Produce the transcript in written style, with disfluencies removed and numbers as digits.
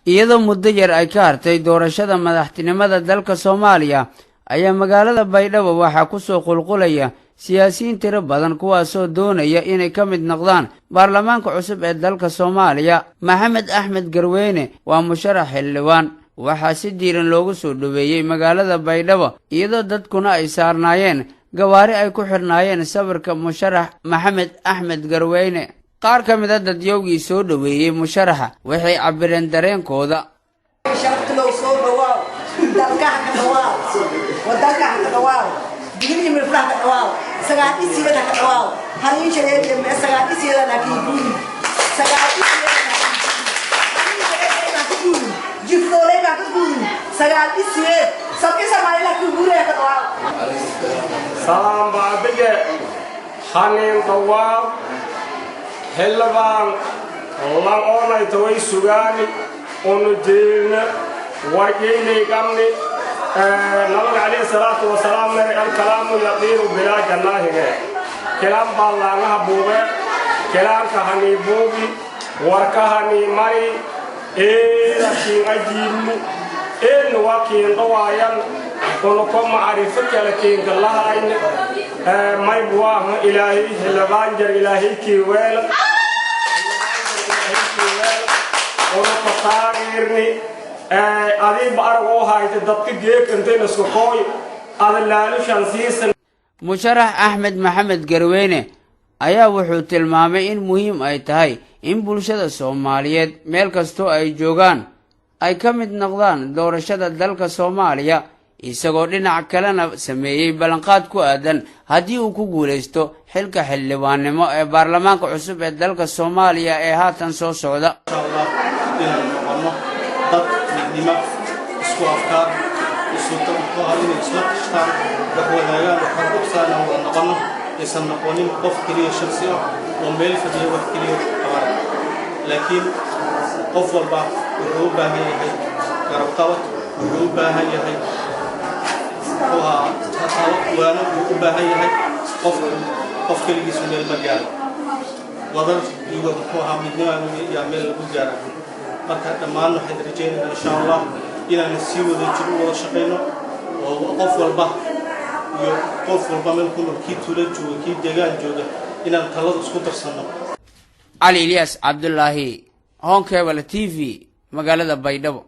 iyadoo muddo yar ay ka hartay doorashada madaxtinimada dalka Soomaaliya ayaa magaalada Baydhabo waxaa ku soo qulqulaya siyaasiyiin tiro badan kuwaasoo doonaya inay ka mid noqdaan baarlamaanka cusub ee dalka Soomaaliya. Maxamed Axmed Garweyne waa musharax xildhibaan waxaa si diiran loogu soo dhaweeyay magaalada Baydhabo iyadoo dadkuna ay saarnaayeen gawaari ay ku xirnaayeen sawirka musharax Maxamed Axmed Garweyne. qaar ka mid ah dadyowgii soo dhaweeyay musharaxa waxay cabireen dareenkooda. sharaftulow soo dhawaaw dalkaha ka dhawaaw wadalkaha ka dhawaaw digni mirflaha ka dhawaaw sagaadisiida ka dhawaaw harin shareeyay ma sagaadisiida laakiin guudi sagaadisiida jiftoolay baa ka guudi sagaadisiida sabki Soomaaliya ku guuri ka dhawaaw salaam baabige hanin dhawaaw helbaan lan oonay taway sugaani onu jeelna wargeynay gamni nabiga calayhi salaatu wasalaam alkalaamu yaqiinu bilaa jannaahiga kalaam baa laagaha buuge kalaamka hanii buugi warka hanii mari kiin ajiibni waa kiin dhawaayan onu ko macrifo kale kiinka lahayni may buwaaha ilaahay helbaan jar ilaahay kii weel ونقطعيرني أذي بأرجوها يتدقق جيك أنتين سكوي هذا اللي شانسيس. مشرح أحمد محمد قروينه ayaa wuxuu tilmaamay in muhiim ay tahay in bulshada Soomaaliyeed meel kasto ay joogaan ay ka mid noqdaan doorashada dalka Soomaaliya isagoo dhinac kalena sameeyay ballanqaad ku aadan haddii uu ku guuleysto xilka xildhibaannimo ee baarlamaanka cusub ee dalka Soomaaliya ee haatan soo socda. dad midnimo isku afkaar isu tababareen isla qashtaan dadweynaha waxaan u saarnaa oo noqono isan noqonin qof kaliya shakhsi ah oo meel fadhiya wax kaliya qaban laakiin qof walba wuxuu u baahan yahay garab qabad wuxuu u baahan yahay waana u baahan yahay qof kaligiis meel ma gaaro wadar iyo wuxuu ahaa midnimo iyo meel lagu gaaro marka dhammaan waxaan rajaynaynaa insha Allah inaan si wada jir u wada shaqeyno oo qof walba meel ku kii tuulo jooga kii deegaan jooga inaan talada isku darsano. Ali Ilyas Abdullahi Home Cable TV magaalada Baydhabo.